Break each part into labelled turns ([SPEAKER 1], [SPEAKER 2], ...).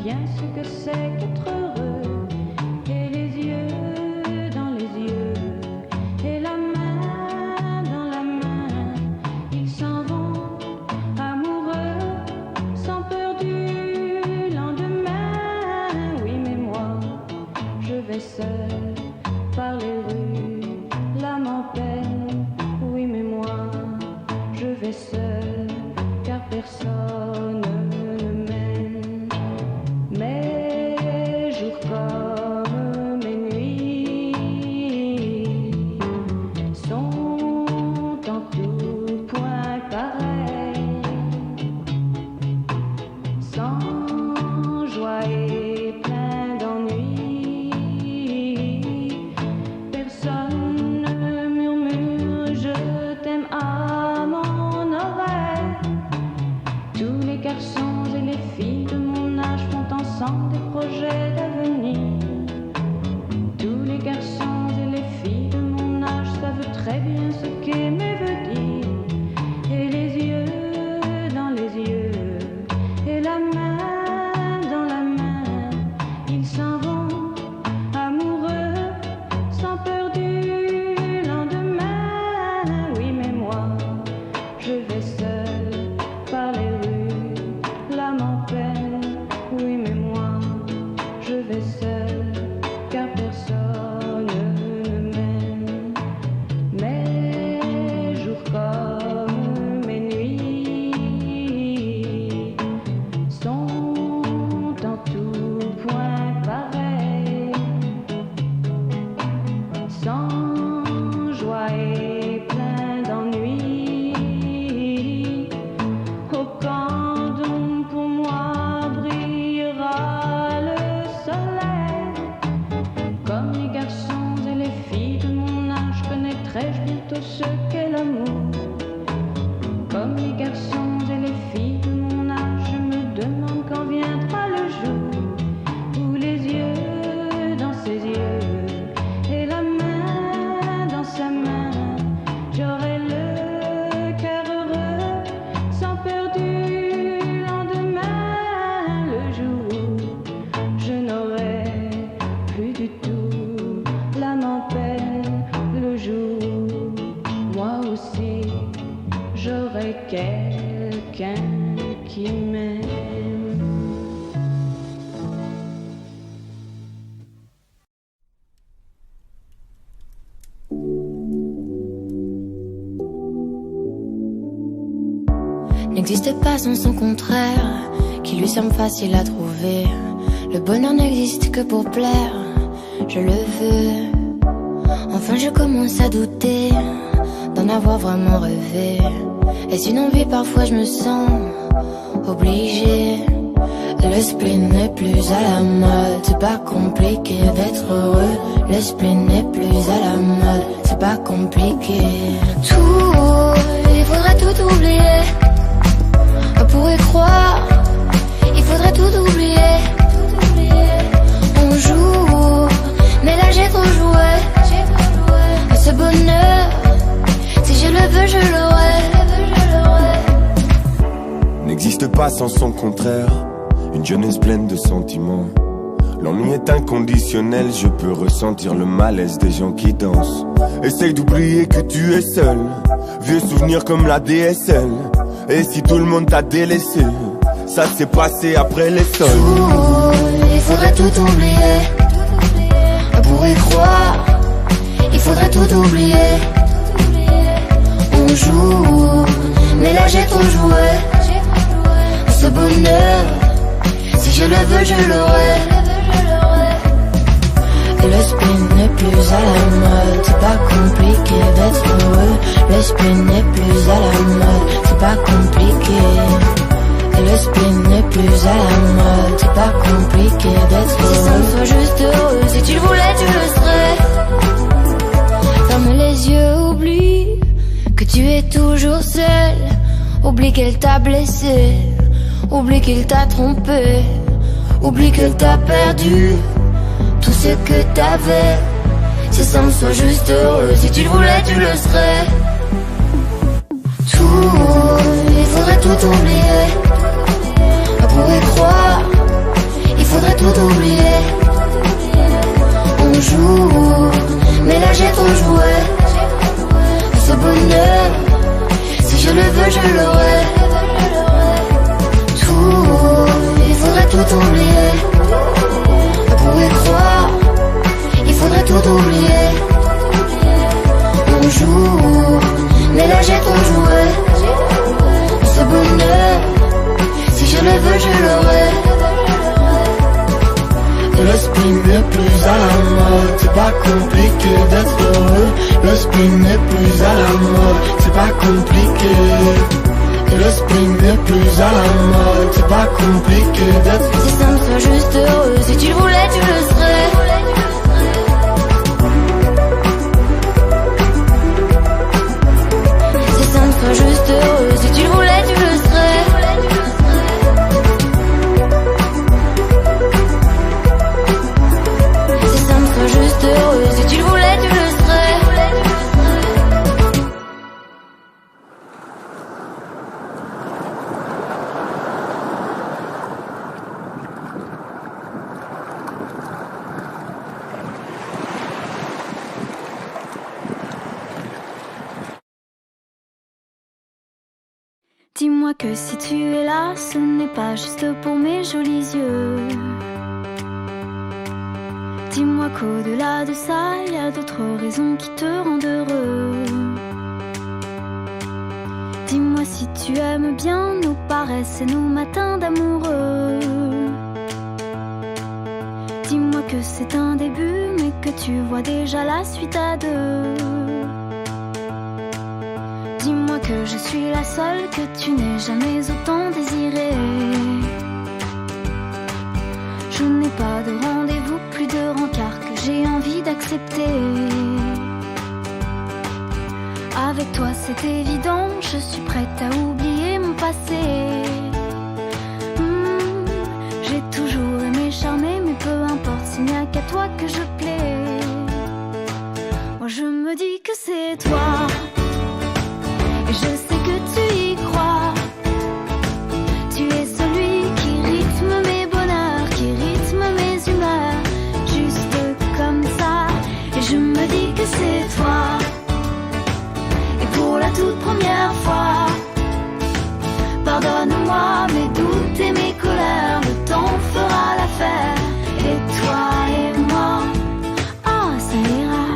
[SPEAKER 1] bien ce que c'est qu'être heureux. Et les yeux dans les yeux, et la main dans la main, ils s'en vont amoureux, sans peur du lendemain. Oui, mais moi, je vais seul par les rues, l'âme en peine. Oui, mais moi, je vais seul, car personne ne m'aime. Mes jours comme mes nuits sont en tout point pareils, sans joie et plein d'ennui. Personne ne murmure je t'aime à mon oreille. Tous les garçons et les filles de mon âge font ensemble des projets d'avenir. Tous les garçons et les filles de mon âge savent très bien ce qu'aimer veut dire. Et les yeux dans les yeux, et la main dans la main, ils s'en vont amoureux, sans peur du lendemain. Oui, mais moi, je vais seul par les rues, l'âme en peine. Oui, mais moi, je vais seul, car personne ne m'aime. Mes jours comme mes nuits sont en tout point pareils, sans joie et plein d'ennui. Au camp d'ombre pour moi brillera le soleil. Comme les garçons et les filles de mon âge, connaîtrai-je bientôt ce qu'est l'amour. Comme les garçons et les filles de mon âge, je me demande quand viendra le jour où les yeux dans ses yeux, et la main dans sa main, j'aurai le cœur heureux, sans peur du lendemain. Le jour où je n'aurai plus du tout l'âme en peine. Le jour où moi aussi j'aurai quelqu'un qui m'aime.
[SPEAKER 2] N'existe pas sans son contraire, qui lui semble facile à trouver. Le bonheur n'existe que pour plaire, je le veux. Enfin je commence à douter d'en avoir vraiment rêvé. Est-ce une envie? Parfois je me sens obligée. Le spleen n'est plus à la mode, c'est pas compliqué d'être heureux. Le spleen n'est plus à la mode, c'est pas compliqué. Tout, il faudrait tout oublier. On pourrait croire, il faudrait tout oublier. On joue, mais là j'ai trop joué. Ce bonheur, si je le veux, je l'aurai.
[SPEAKER 3] N'existe pas sans son contraire, une jeunesse pleine de sentiments. L'ennui est inconditionnel, je peux ressentir le malaise des gens qui dansent. Essaye d'oublier que tu es seul, vieux souvenirs comme la DSL. Et si tout le monde t'a délaissé, ça s'est passé après les sols.
[SPEAKER 2] Il faudrait tout oublier. Pour y croire, il faudrait tout oublier. On joue, mais là j'ai trop joué. Ce bonheur, si je le veux, je l'aurai. Le spleen n'est plus à la mode, c'est pas compliqué d'être heureux. Le spleen n'est plus à la mode, c'est pas compliqué. Le spleen n'est plus à la mode, c'est pas compliqué d'être heureux. Si ça me soit juste heureux, si tu le voulais, tu le serais. Ferme les yeux, oublie que tu es toujours seul. Oublie qu'elle t'a blessé, oublie qu'il t'a trompé, oublie qu'elle t'a perdu tout ce que t'avais. Si ça me soit juste heureux, si tu le voulais, tu le serais. Tout, il faudrait tout oublier. Pour y croire, il tout oublier. On joue, mais là j'ai ton jouet. Ce bonheur, si je le veux, je l'aurai. Tout, il faudrait tout oublier. Pour y croire, il faudrait tout oublier. On joue, mais là j'ai ton jouet. Ce bonheur, si je le veux, je l'aurai.
[SPEAKER 4] Le spin n'est plus à la mode, c'est pas compliqué d'être heureux. Le spin n'est plus à la mode, c'est pas compliqué. Le spin n'est plus à la mode, c'est pas compliqué d'être.
[SPEAKER 2] C'est simple, sois juste heureux. Si tu le voulais, tu le serais. C'est simple, sois juste heureux. Si tu le voulais, tu le serais. Juste heureux, si tu le voulais, tu le serais. Dis-moi que si tu es là, ce n'est pas juste pour mes jolis yeux. Dis-moi qu'au-delà de ça, il y a d'autres raisons qui te rendent heureux. Dis-moi si tu aimes bien nos paresses et nos matins d'amoureux. Dis-moi que c'est un début, mais que tu vois déjà la suite à deux. Dis-moi que je suis la seule que tu n'aies jamais autant désirée. Je n'ai pas de rendez-vous, plus de rencard que j'ai envie d'accepter. Avec toi c'est évident, je suis prête à oublier mon passé. J'ai toujours aimé charmer, mais peu importe s'il n'y a qu'à toi que je plais. Moi je me dis que c'est toi, et je sais que tu y crois. Tu es celui qui rythme mes bonheurs, qui rythme mes humeurs, juste comme ça. Et je me dis que c'est toi. Et pour la toute première fois, pardonne-moi mes doutes et mes colères, le temps fera l'affaire. Et toi et moi, oh ça ira.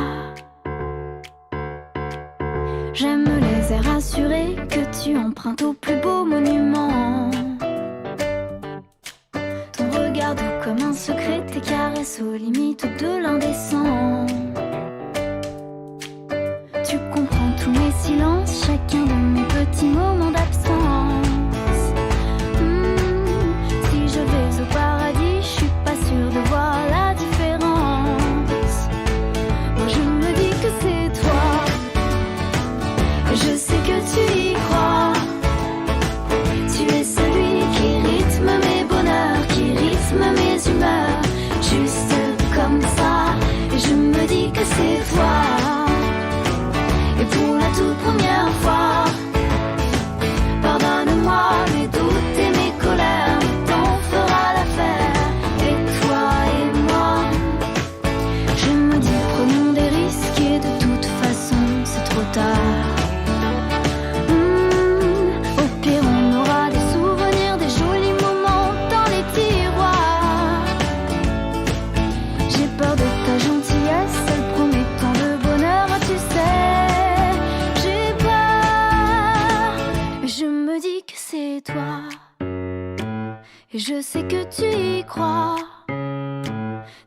[SPEAKER 2] J'aime les airs assurés que tu empruntes au plus beau monument. Ton regard doux comme un secret, tes caresses aux limites de l'indécent. Tu comprends tous mes silences, chacun de mes petits moments d'absence. Si je vais au paradis, je suis pas sûre de voir la différence. Moi je me dis que c'est toi, et je sais que tu y crois. Tu es celui qui rythme mes bonheurs, qui rythme mes humeurs, juste comme ça. Et je me dis que c'est toi. Et pour la toute première fois, pardonne-moi mes doutes et mes colères, le temps fera l'affaire. Et toi et moi, je me dis prenons des risques, et de toute façon c'est trop tard. Au pire on aura des souvenirs, des jolis moments dans les tiroirs. J'ai peur de ta gentillesse, elle promet tant de bonheur, tu sais. J'ai peur, mais je me dis que c'est toi. Et je sais que tu y crois.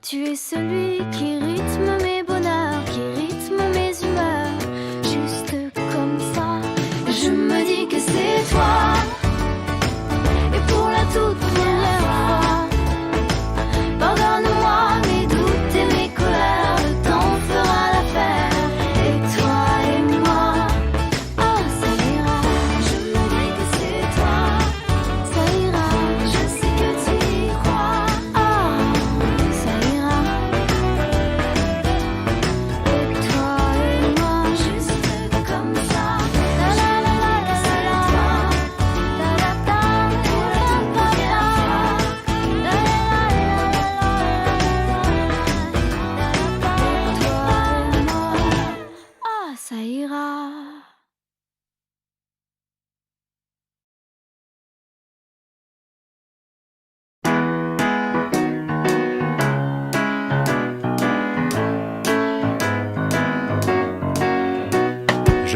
[SPEAKER 2] Tu es celui qui rythme mes bonheurs, qui rythme mes humeurs, juste comme ça. Je me dis que c'est toi. Et pour la toute première fois, pardonne-moi mes doutes et mes colères, le temps fera l'affaire. Et toi et moi, oh ça ira. Je me dis que c'est toi, ça ira. Je sais que tu y crois, oh ça ira. Et toi et moi, juste comme ça. La la la la la la la la la. Pour la toute première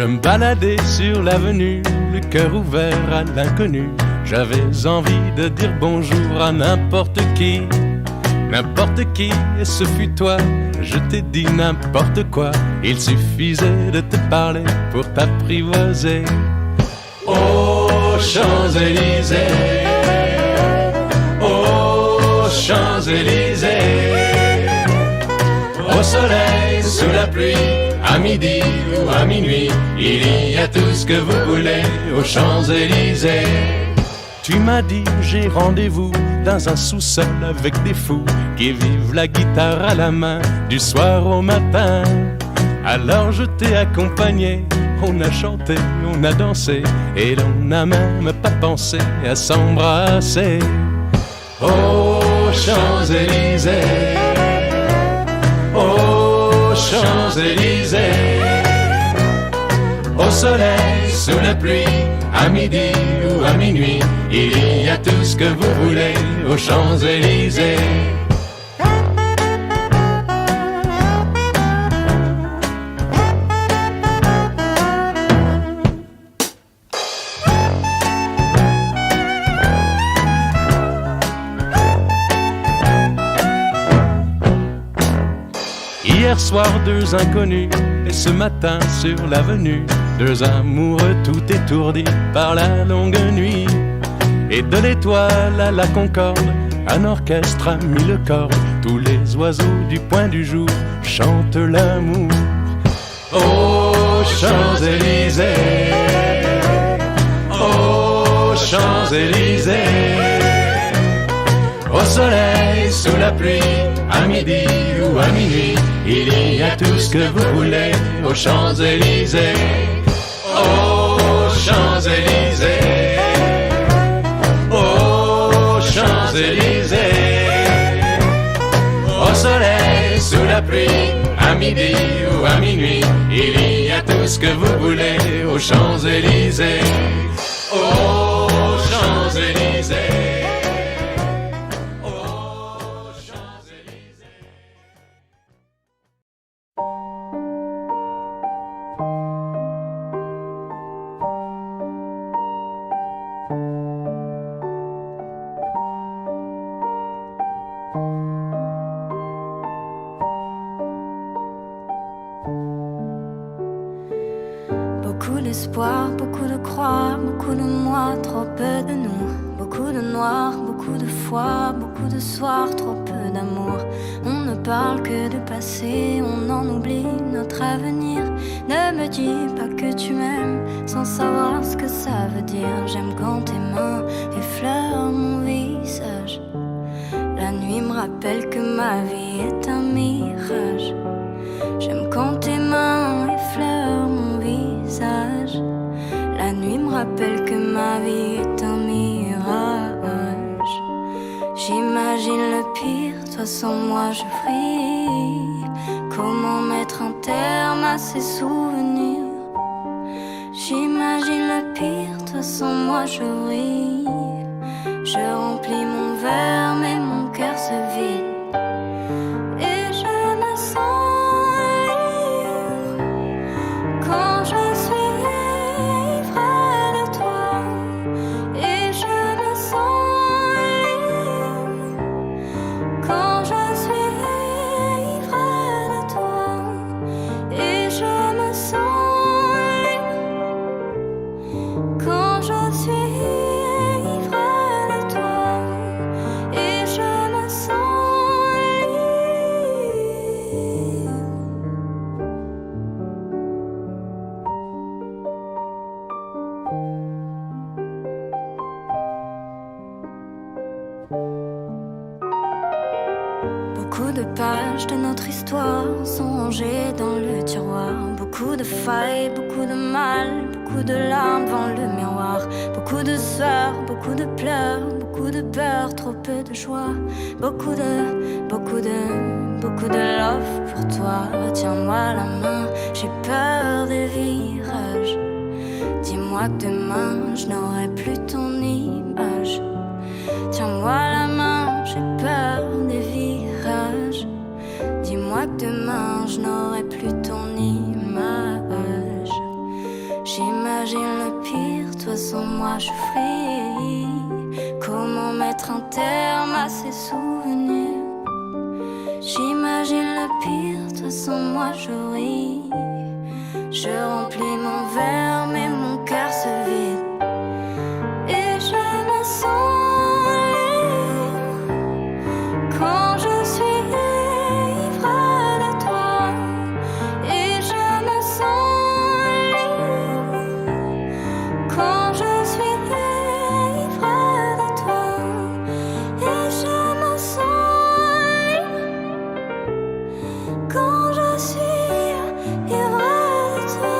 [SPEAKER 5] Je me baladais sur l'avenue, le cœur ouvert à l'inconnu. J'avais envie de dire bonjour à n'importe qui, et ce fut toi. Je t'ai dit n'importe quoi, il suffisait de te parler pour t'apprivoiser. Aux Champs-Élysées, aux Champs-Élysées, au soleil, sous la pluie, à midi ou à minuit, il y a tout ce que vous voulez aux Champs-Élysées. Tu m'as dit j'ai rendez-vous dans un sous-sol avec des fous qui vivent la guitare à la main du soir au matin. Alors je t'ai accompagné, on a chanté, on a dansé et l'on n'a même pas pensé à s'embrasser. Aux Champs-Élysées, aux Champs-Élysées, au soleil, sous la pluie, à midi ou à minuit, il y a tout ce que vous voulez aux Champs-Élysées. Hier soir, deux inconnus, et ce matin sur l'avenue, deux amoureux tout étourdis par la longue nuit. Et de l'étoile à la Concorde, un orchestre a mis le corps. Tous les oiseaux du point du jour chantent l'amour. Aux Champs-Élysées, aux Champs-Élysées, au soleil, sous la pluie, à midi ou à minuit, il y a tout ce que vous voulez aux Champs-Élysées. Aux Champs-Élysées, aux Champs-Élysées, au soleil, sous la pluie, à midi ou à minuit, il y a tout ce que vous voulez aux Champs-Élysées. Aux Champs-Élysées.
[SPEAKER 2] Beaucoup d'espoir, beaucoup de croire, beaucoup de moi, trop peu de nous. Beaucoup de noir, beaucoup de foi, beaucoup de soirs, trop peu d'amour. On ne parle que de passé, on en oublie notre avenir. Ne me dis pas que tu m'aimes sans savoir ce que ça veut dire. J'aime quand tes mains effleurent mon visage. La nuit me rappelle que ma vie est un mirage. J'aime quand tes mains effleurent mon visage. La nuit me rappelle que ma vie est un mirage. J'imagine le pire, toi sans moi je fris. Comment mettre un terme à ces souvenirs? J'imagine le pire, toi sans moi je ris. Je remplis mon verre mais mon cœur se vide. Et je me sens quand je suis près de toi, et je me sens libre quand je suis près de toi, et je me sens libre quand je suis près de toi, et je me sens Beaucoup de pages de notre histoire sont rangées dans le tiroir. Beaucoup de failles, beaucoup de mal, beaucoup de larmes devant le miroir. Beaucoup de sueur, beaucoup de pleurs, beaucoup de peur, trop peu de joie. Beaucoup de love pour toi. Tiens-moi la main, j'ai peur des virages. Dis-moi que demain je n'aurai plus ton image. Tiens-moi la main, j'ai peur des virages. Dis-moi que demain je n'aurai plus ton image.
[SPEAKER 6] moi je ferai. Comment mettre un terme à ces souvenirs? J'imagine le pire, de toute façon moi je ris. Je remplis mon verre mais mon cœur se vide. Et je me sens libre quand je suis ivre de toi. Et je me sens libre quand je suis ivre de toi. Et je me sens libre quand je suis ivre de toi.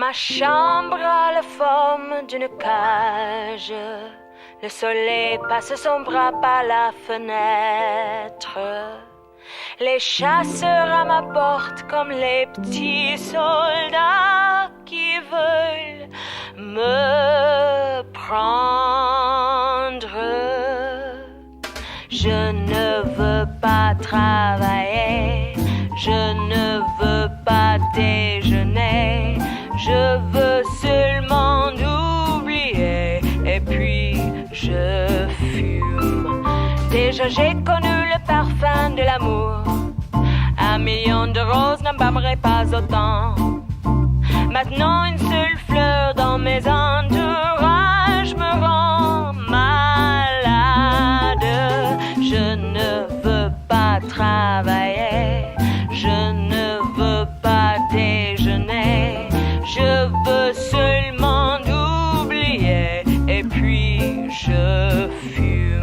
[SPEAKER 7] Ma chambre a la forme d'une cage. Le soleil passe son bras par la fenêtre. Les chasseurs à ma porte comme les petits soldats qui veulent me prendre. Je ne veux pas travailler, je ne veux pas déjeuner, je veux seulement oublier et puis je fume. Déjà j'ai connu le parfum de l'amour, 1 million de roses n'embaumerait pas autant. Maintenant une seule fleur dans mes entourages me rend malade. Je ne veux pas travailler, je ne veux pas déjeuner, je veux seulement oublier et puis je fume.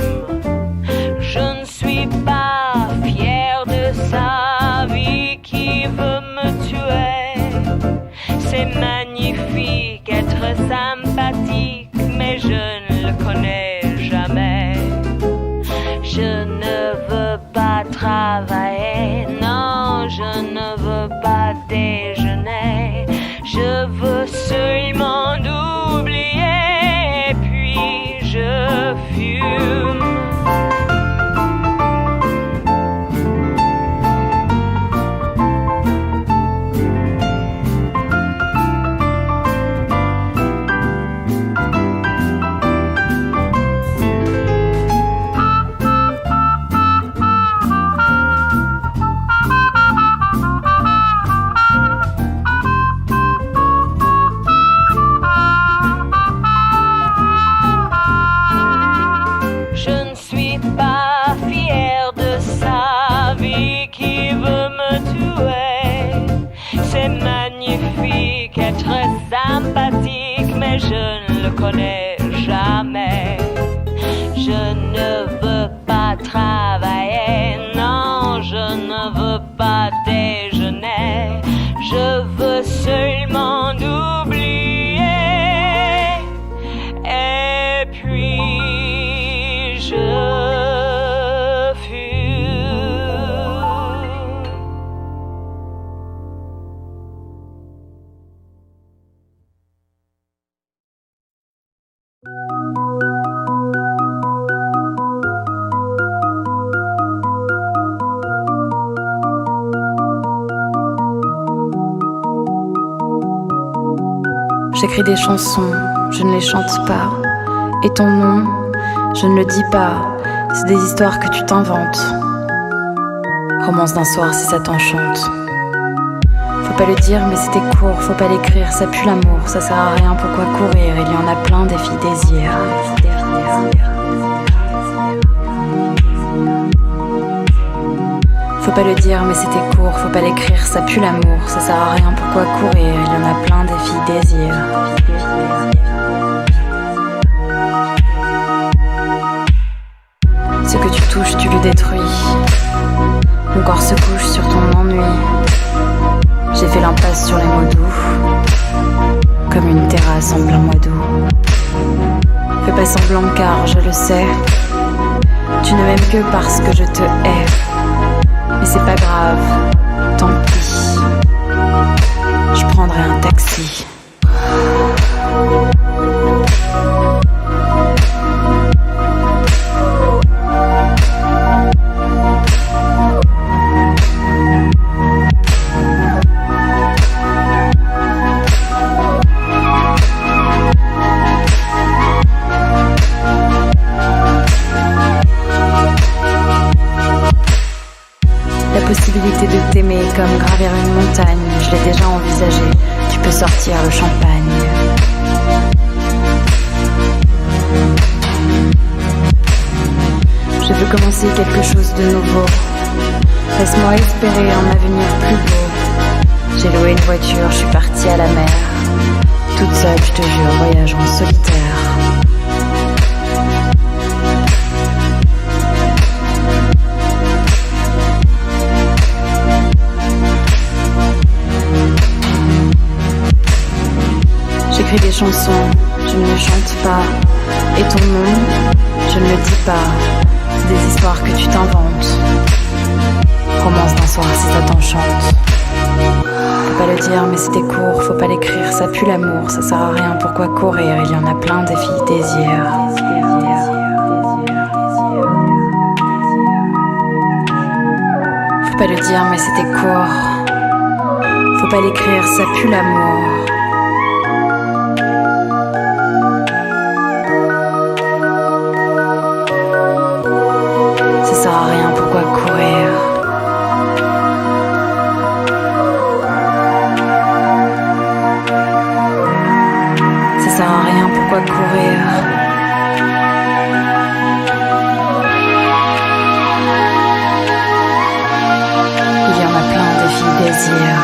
[SPEAKER 7] Je ne suis pas fière de sa vie qui veut me tuer. C'est magnifique être sympathique, mais je ne le connais jamais. Je ne veux pas travailler, non, je ne veux pas déjeuner. Je veux seulement oublier, et puis je fume. mais je ne le connais jamais. Je ne veux pas travailler, non, je ne veux pas déjeuner. Je veux seulement oublier. Et puis je
[SPEAKER 8] J'écris des chansons, je ne les chante pas. Et ton nom, je ne le dis pas. C'est des histoires que tu t'inventes. Romance d'un soir si ça t'enchante. Faut pas le dire mais c'était court, faut pas l'écrire, ça pue l'amour, ça sert à rien, pourquoi courir? Il y en a plein des filles désirs. Faut pas le dire mais c'était court, faut pas l'écrire, ça pue l'amour, ça sert à rien, pourquoi courir? Il y en a plein des filles désirs. Ce que tu touches, tu le détruis. Mon corps se couche sur ton ennui. J'ai fait l'impasse sur les mots doux, comme une terrasse en plein mois d'août. Fais pas semblant car je le sais, tu ne m'aimes que parce que je te hais. Mais c'est pas grave, tant pis, je prendrai un taxi. Possibilité de t'aimer comme gravir une montagne, je l'ai déjà envisagé, tu peux sortir le champagne. Je veux commencer quelque chose de nouveau, laisse-moi espérer un avenir plus beau. J'ai loué une voiture, je suis partie à la mer, toute seule je te jure, voyage en solitaire. J'écris des chansons, je ne les chante pas. Et ton nom, je ne le dis pas. C'est des histoires que tu t'inventes. Romance d'un soir si ça t'enchante. Faut pas le dire mais c'était court, faut pas l'écrire, ça pue l'amour, ça sert à rien, pourquoi courir? Il y en a plein des filles désirs. Faut pas le dire mais c'était court. Faut pas l'écrire, ça pue l'amour. Ça sert à rien, pourquoi courir? Ça sert à rien, pourquoi courir? Il y en a plein des filles désirs.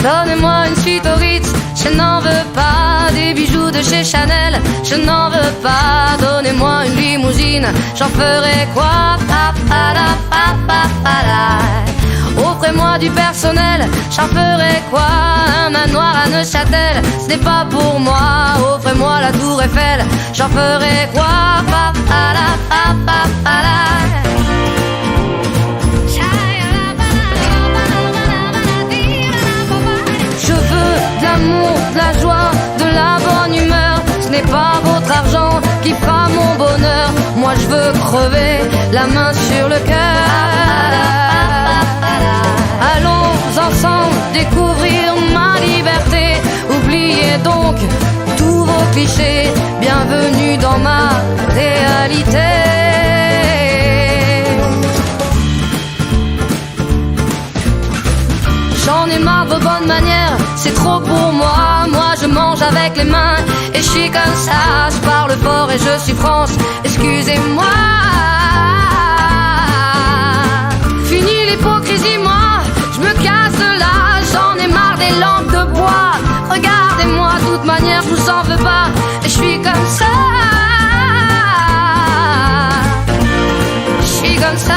[SPEAKER 9] Donnez-moi une suite au Ritz, je n'en veux pas. Des bijoux de chez Chanel, je n'en veux pas. Donnez-moi une limousine, j'en ferai quoi? Offrez-moi du personnel, j'en ferai quoi? Un manoir à Neuchâtel, ce n'est pas pour moi. Offrez-moi la tour Eiffel, j'en ferai quoi? De la joie, de la bonne humeur, ce n'est pas votre argent qui fera mon bonheur. Moi je veux crever la main sur le cœur. Allons ensemble découvrir ma liberté. Oubliez donc tous vos clichés. Bienvenue dans ma réalité. avec les mains. Et je suis comme ça, je parle fort et je suis franche. Excusez-moi. Fini l'hypocrisie, moi, je me casse là. J'en ai marre des lampes de bois. Regardez-moi, de toute manière, je vous en veux pas. Et je suis comme ça. Je suis comme ça.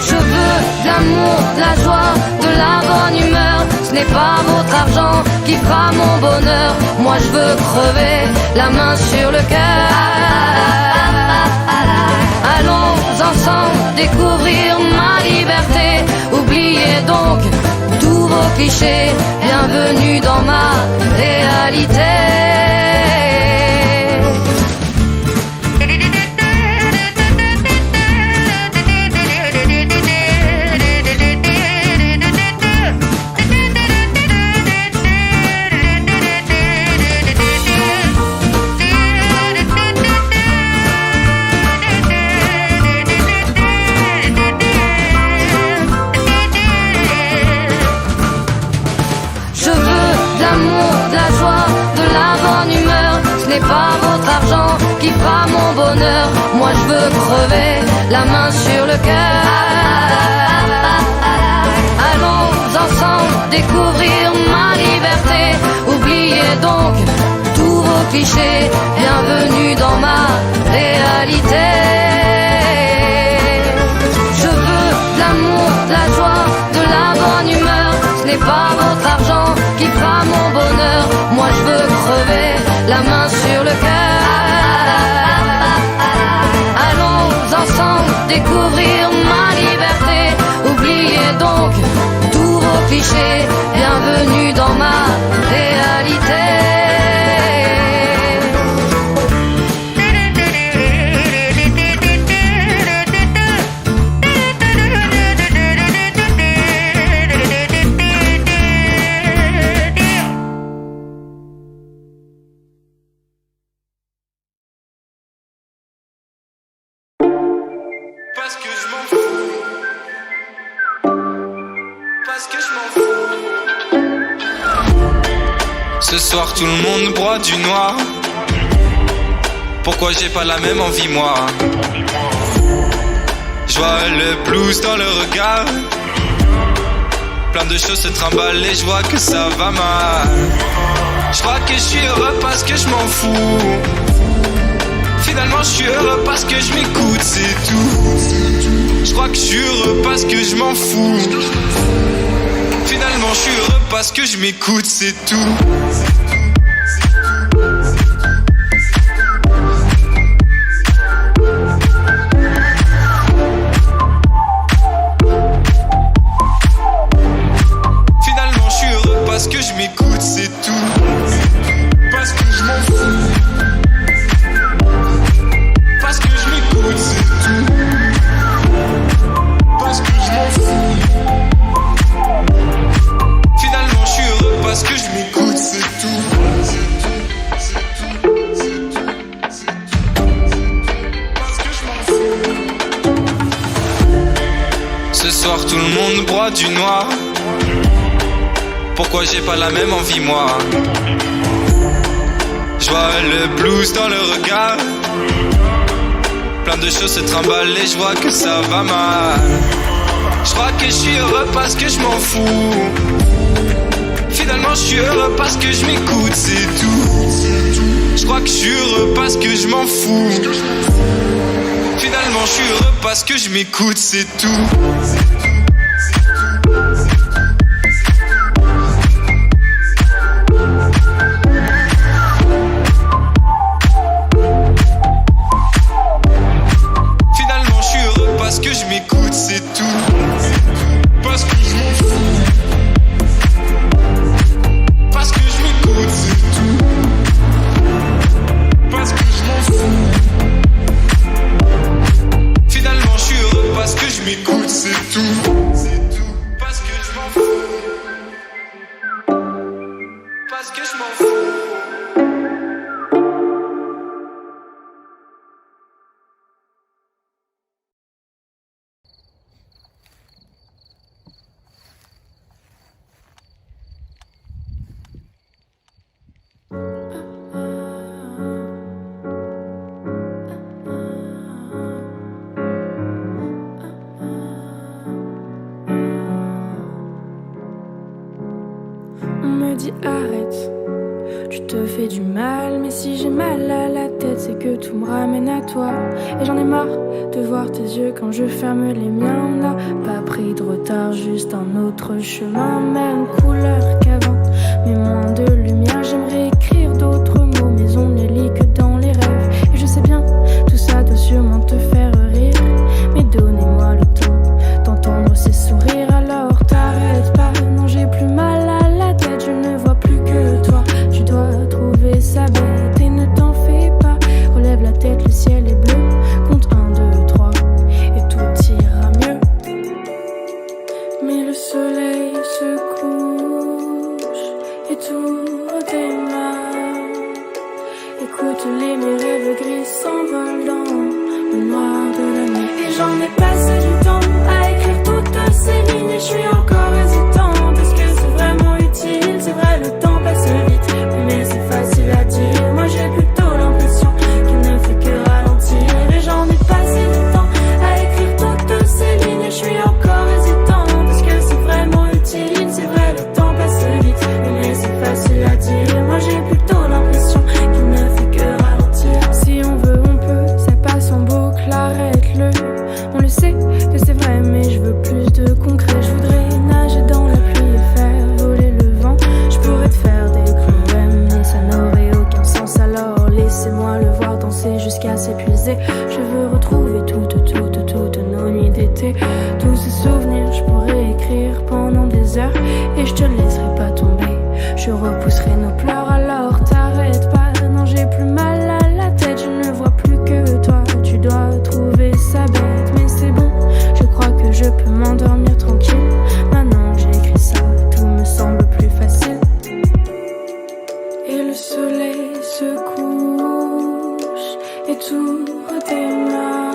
[SPEAKER 9] Je veux de l'amour, de la joie, de la bonne humeur. Ce n'est pas votre argent qui fera mon bonheur. Moi je veux crever la main sur le cœur. Allons ensemble découvrir ma liberté. Oubliez donc tous vos clichés. Bienvenue dans ma réalité. Pas votre argent qui fera mon bonheur. Moi je veux crever la main sur le cœur. Allons ensemble découvrir ma liberté. Oubliez donc tous vos clichés. Bienvenue dans ma réalité. Je veux de l'amour, de la joie, de la bonne humeur. Ce n'est pas votre argent qui fera mon bonheur. Moi je veux crever la main sur le cœur. Allons ensemble découvrir ma liberté. Oubliez donc tous vos clichés. Bienvenue dans ma réalité.
[SPEAKER 10] Ce soir tout le monde broie du noir. Pourquoi j'ai pas la même envie moi? Je vois le blues dans le regard. Plein de choses se trimballent et je vois que ça va mal. Je crois que je suis heureux parce que je m'en fous. Finalement je suis heureux parce que je m'écoute, c'est tout. Je crois que je suis heureux parce que je m'en fous. Finalement je suis heureux parce que je m'écoute, c'est tout. Finalement je suis heureux parce que je m'écoute, c'est tout. Parce que je m'en fous. Parce que je m'écoute, c'est tout. Parce que je m'en fous. Finalement je suis heureux parce que je m'écoute, c'est tout. Parce que je m'en fous. Ce soir tout le monde broie du noir. Pourquoi j'ai pas la même envie moi? Je vois le blues dans le regard. Plein de choses se trimballent et je vois que ça va mal. Je crois que je suis heureux parce que je m'en fous. Finalement je suis heureux parce que je m'écoute, c'est tout. Je crois que je suis heureux parce que je m'en fous. Finalement je suis heureux parce que je m'écoute, c'est tout. Finalement je suis heureux parce que je m'écoute, c'est tout. Parce que je m'en fous. Parce que je m'écoute, c'est tout. Parce que je m'en fous. Finalement je suis heureux parce que je m'écoute, c'est tout.
[SPEAKER 11] arrête. Tu te fais du mal, mais si j'ai mal à la tête, c'est que tout me ramène à toi. Et j'en ai marre de voir tes yeux quand je ferme les miens. On n'a pas pris de retard, juste un autre chemin. Même couleur qu'avant, mais moins de lumière. J'aimerais écrire d'autres mots, mais on ne lit que dans les rêves. Et je sais bien, tout ça doit sûrement te faire rire, mais donnez-moi le temps d'entendre ces sourires. Alors t'arrêtes pas, non j'ai plus mal à la tête. Je ne vois plus que toi, tu dois trouver ça bête. Et ne t'en fais pas, relève la tête, le ciel est bleu. Compte 1, 2, 3 et tout ira mieux. Mais le soleil se couche et tout redémarre. Écoute les mes rêves gris s'envolent dans le noir de la nuit. Et j'en ai passé du temps à écrire toutes ces lignes. Et je suis encore hésitante, est-ce que c'est vraiment utile? C'est vrai, le temps passe vite, mais c'est facile à dire. Moi j'ai plutôt l'impression qu'il ne fait que ralentir. Et j'en ai passé du temps à écrire toutes ces lignes. Et je suis encore hésitante, est-ce que c'est vraiment utile? C'est vrai, le temps passe vite, mais c'est facile à dire. Moi j'ai plutôt l'impression qu'il ne fait que ralentir. Si on veut on peut, ça passe en boucle, arrête-le. On le sait que c'est vrai, mais je veux plus de concret. Je voudrais nager dans la pluie et faire voler le vent. Je pourrais te faire des poèmes, mais ça n'aurait aucun sens. Alors laissez-moi le voir danser jusqu'à s'épuiser. Je veux retrouver toutes nos nuits d'été. Tous ces souvenirs, je pourrais écrire pendant des heures. Et je te laisserai pas tomber, je repousserai nos pleurs. Alors t'arrêtes pas, non j'ai plus mal à la tête. Je ne vois plus que toi, tu dois trouver ça bête. Mais c'est bon, je crois que je peux m'endormir tranquille. Maintenant j'écris ça, tout me semble plus facile. Et le soleil se couche et tout redémarre.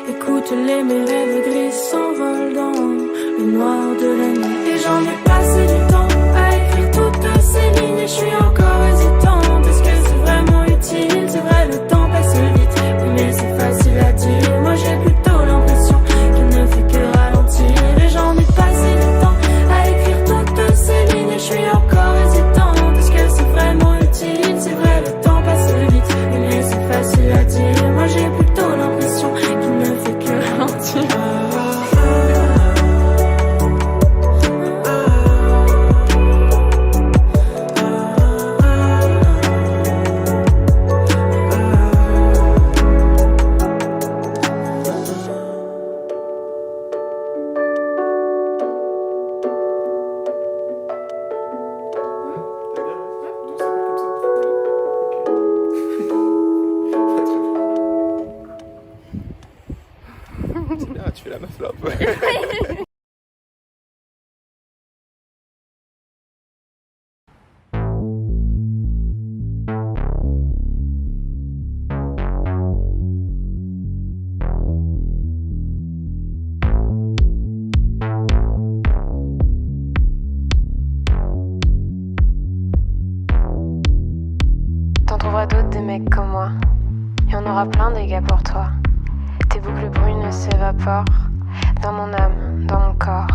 [SPEAKER 11] Écoute les mes rêves gris s'envolent dans le noir de la nuit. Et j'en ai passé du temps à écrire toutes ces lignes. Et je suis encore hésitante, est-ce que c'est vraiment utile? C'est vrai, le temps passe vite, mais c'est facile à dire. Moi j'ai plutôt l'impression qu'il ne fait que ralentir. Et j'en ai passé du temps à écrire toutes ces lignes. Et je suis encore hésitante, est-ce que c'est vraiment utile? C'est vrai, le temps passe vite, mais c'est facile à dire. Moi j'ai plutôt l'impression qu'il ne fait que ralentir.
[SPEAKER 3] Tu fais la meuf là.
[SPEAKER 8] T'en trouveras d'autres des mecs comme moi. Et on aura plein des gars pour toi. Tes boucles brunes s'évaporent dans mon âme, dans mon corps.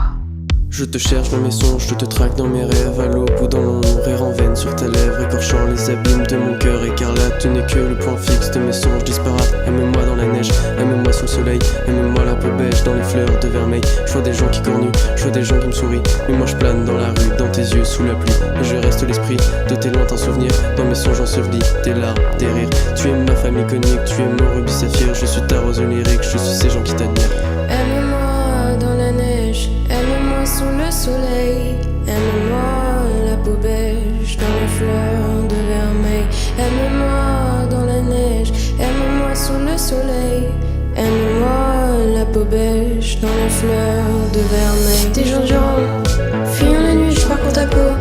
[SPEAKER 12] Je te cherche dans mes songes, je te traque dans mes rêves. À l'aube ou dans l'ombre, rire en veine sur ta lèvre, écorchant les abîmes de mon cœur écarlate. Tu n'es que le point fixe de mes songes disparates. Aime-moi dans la neige, aime-moi sous le soleil, aime-moi la peau beige dans les fleurs de vermeil. Je vois des gens qui cornuent, je vois des gens qui me sourient, mais moi je plane dans la rue, dans tes yeux sous la pluie. Et je reste l'esprit de tes lointains souvenirs, dans mes songes ensevelis, tes larmes, tes rires. Tu es ma femme iconique, tu es mon rubis saphir. Je suis ta rose lyrique, je suis ces gens qui t'admirent.
[SPEAKER 8] Aime-moi dans la neige, aime-moi sous le soleil, aime-moi la peau beige dans les fleurs de vermeil. Aime-moi dans la neige, aime-moi sous le soleil, aime-moi la peau beige dans les fleurs de vermeil. Des jours durant, fuyant la nuit, je parcours ta peau.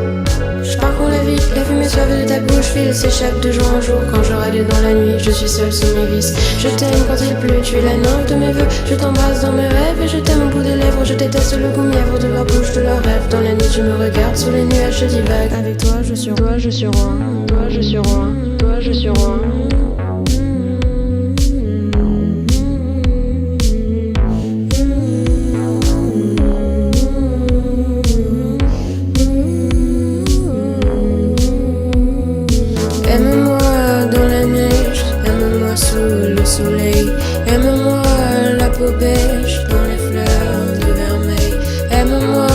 [SPEAKER 8] Je parcours la vie, la fumée suave de ta bouche file s'échappe de jour en jour. Quand je râle dans la nuit, je suis seule sous mes vices. Je t'aime quand il pleut, tu es la nymphe de mes vœux. Je t'embrasse dans mes rêves et je t'aime au bout des lèvres. Je déteste le goût mièvre de leur bouche, de leurs rêves. Dans la nuit, tu me regardes sous les nuages, je divague. Avec toi, je suis roi, je suis roi. Toi, je suis roi, toi, je suis roi.
[SPEAKER 11] soleil. Aime-moi la peau beige dans les fleurs de vermeil. Aime-moi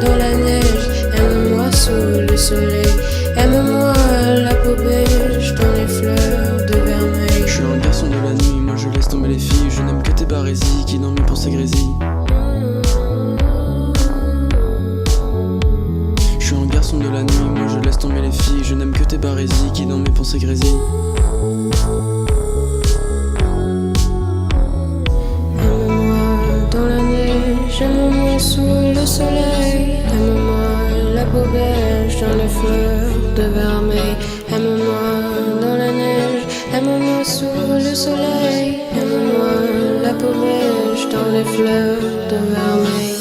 [SPEAKER 11] dans la neige, aime-moi sous le soleil. Aime-moi la peau beige dans les fleurs de vermeil.
[SPEAKER 12] Je suis un garçon de la nuit, moi je laisse tomber les filles. Je n'aime que tes barésies qui dorment pour ces grésilles. Je suis un garçon de la nuit, moi je laisse tomber les filles. Je n'aime que tes barésies qui dorment pour ces grésilles.
[SPEAKER 11] Aime-moi sous le soleil, aime-moi la peau beige dans les fleurs de vermeil. Aime-moi dans la neige, aime-moi sous le soleil. Aime-moi la peau beige dans les fleurs de vermeil.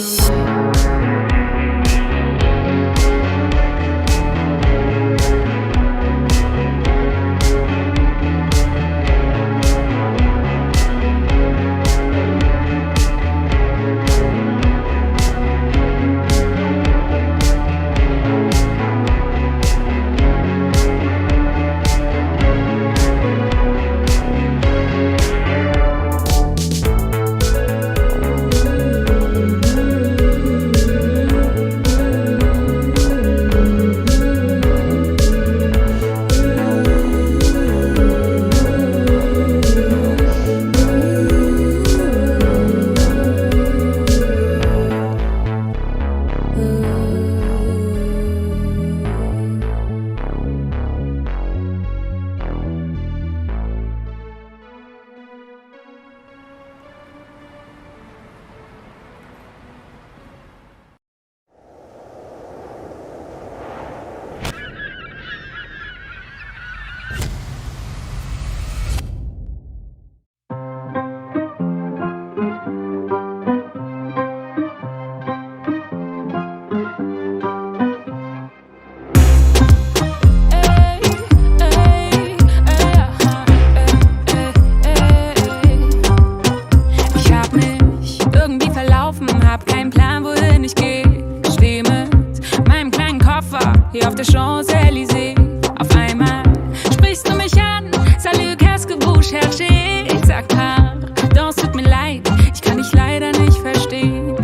[SPEAKER 13] Hier auf der Champs-Élysées. Auf einmal sprichst du mich an. Salut, qu'est-ce que vous cherchez? Ich sag pardon, es tut mir leid, ich kann dich leider nicht verstehen.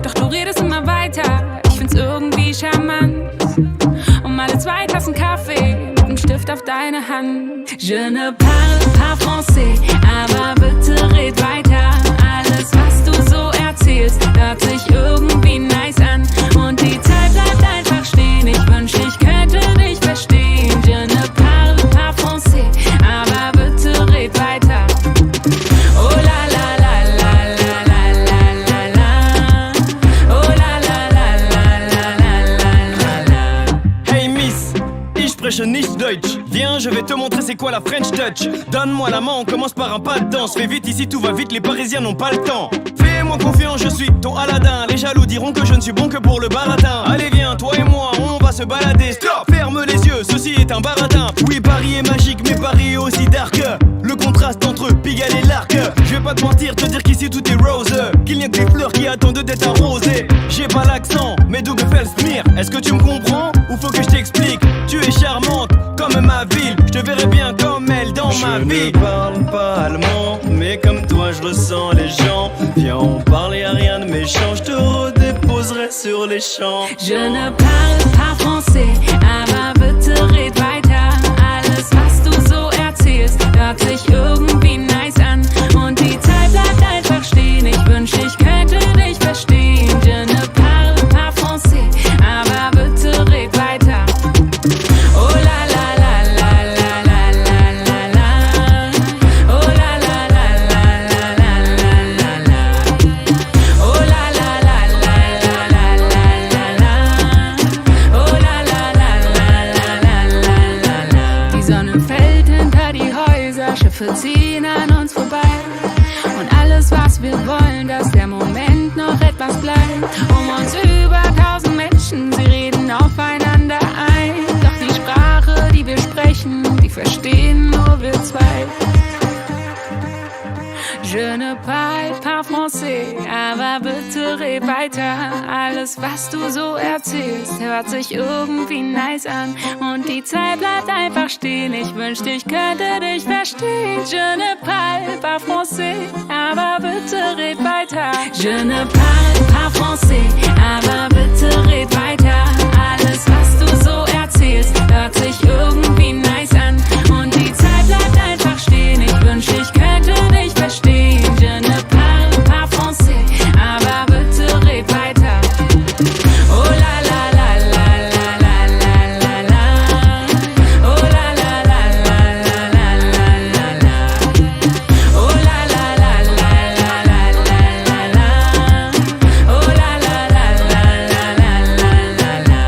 [SPEAKER 13] Doch du redest immer weiter, ich find's irgendwie charmant. Alle 2 Tassen Kaffee mit dem Stift auf deine Hand. Je ne parle pas français, aber bitte red weiter. Alles, was du so erzählst, hört sich irgendwie nice an. Und die Zeit bleibt einfach stehen, ich wünschte, ich könnte dich verstehen. Je ne parle pas français, aber bitte red weiter. Oh la la la la la la la la la. Oh la la la la la la la la.
[SPEAKER 14] Hey Miss, ich spreche nicht Deutsch. Viens, je vais te montrer c'est quoi la French Touch. Donne-moi la main, on commence par un pas de danse. Fais vite ici, tout va vite, les Parisiens n'ont pas le temps. Fais-moi confiance, je suis ton Aladdin. Les jaloux diront que je ne suis bon que pour le baratin. Allez viens, toi et moi, on va se balader. Stop, ferme les yeux, ceci est un baratin. Oui, Paris est magique, mais Paris est aussi dark. Le contraste entre Pigalle et l'Arc. Je vais pas te mentir, te dire qu'ici tout est rose. Qu'il n'y a que des fleurs qui attendent d'être arrosées. J'ai pas l'accent, mais d'où que fait le smear. Est-ce que tu me comprends ou faut que je t'explique? Tu es charmante comme ma ville, je te verrai bien comme elle dans ma vie. Je ne parle pas allemand, mais comme toi je ressens les gens. Viens, on parle, y'a rien de méchant, je te redéposerai sur les champs.
[SPEAKER 13] Je ne parle pas français, aber bitte red weiter. Alles, was du so erzählst, hört sich irgendwie nice an. Und die Zeit bleibt einfach stehen, ich wünschte, ich könnte dich verstehen. Je ne parle pas français, aber bitte red weiter. Oh la la la la la la la la la. Oh la la la la la la la la. Oh la la la la la la la la. Oh la la la la la la la la. Die Sonne fällt hinter die Häuser, Schiffe ziehen an uns vorbei. Und alles, was wir wollen, dass der Moment noch etwas bleibt. Um uns über 1000 Menschen, sie reden aufeinander ein. Doch die Sprache, die wir sprechen, die verstehen nur wir zwei. Je ne parle pas français. Français, aber bitte red weiter. Alles, was du so erzählst, hört sich irgendwie nice an. Und die Zeit bleibt einfach stehen. Ich wünschte, ich könnte dich verstehen. Je ne parle pas français, aber bitte red weiter. Je ne parle pas français, aber bitte red weiter. Alles, was du so erzählst, hört sich irgendwie nice an. Und die Zeit bleibt einfach stehen. Ich wünschte, ich könnte dich verstehen. Je ne parle pas français, aber bitte red weiter. Oh la la la la la la la la la. Oh la la la la la la la la la. Oh la la la la la la la la la. Oh la la la la la la la la.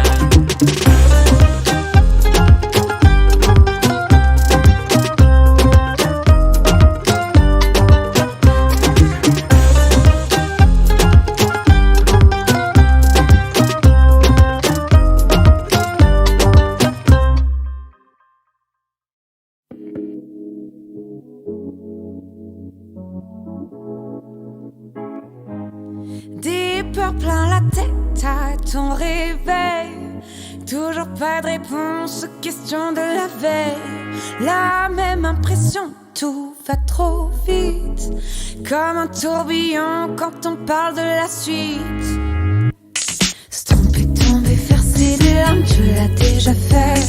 [SPEAKER 15] Des peurs plein la tête à ton réveil. Toujours pas de réponse aux questions de la veille. La même impression, tout va trop vite. Comme un tourbillon quand on parle de la suite. Se tromper, tomber, faire des larmes, tu l'as déjà fait.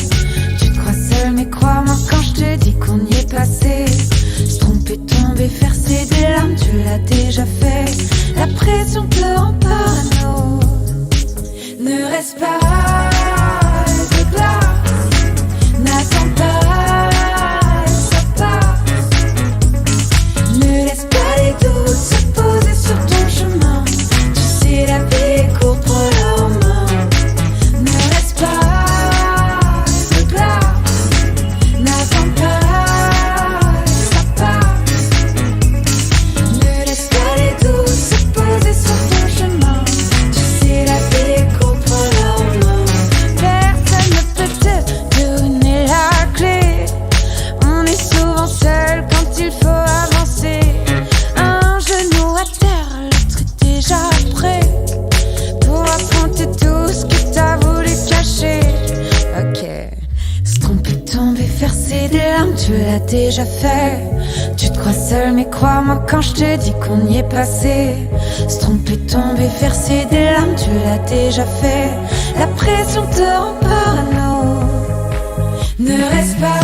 [SPEAKER 15] Tu te crois seul mais crois-moi quand je te dis qu'on y est passé. Se tromper, tomber, faire des larmes, tu l'as déjà fait. La pression te rend parano. Ne reste pas de glace, n'attends pas, ça passe. Ne laisse pas les doutes se poser sur ton chemin. Tu sais la vie est courte, prends-la en main. Ne reste pas de glace, n'attends pas, ça passe. Ne laisse pas les doutes se poser sur ton chemin. Tu sais la vie est courte, prends-la en main. Personne ne peut te donner la clé. On est souvent seul quand il faut avancer. Un genou à terre, l'autre est déjà prêt pour affronter tout ce que t'as voulu cacher. Ok. Se tromper, tomber, faire des larmes, tu l'as déjà fait. Tu te crois seul mais crois-moi quand je te dis qu'on y est passé. Se tromper, tomber, faire des larmes, tu l'as déjà fait. La pression te rend parano. Ne reste pas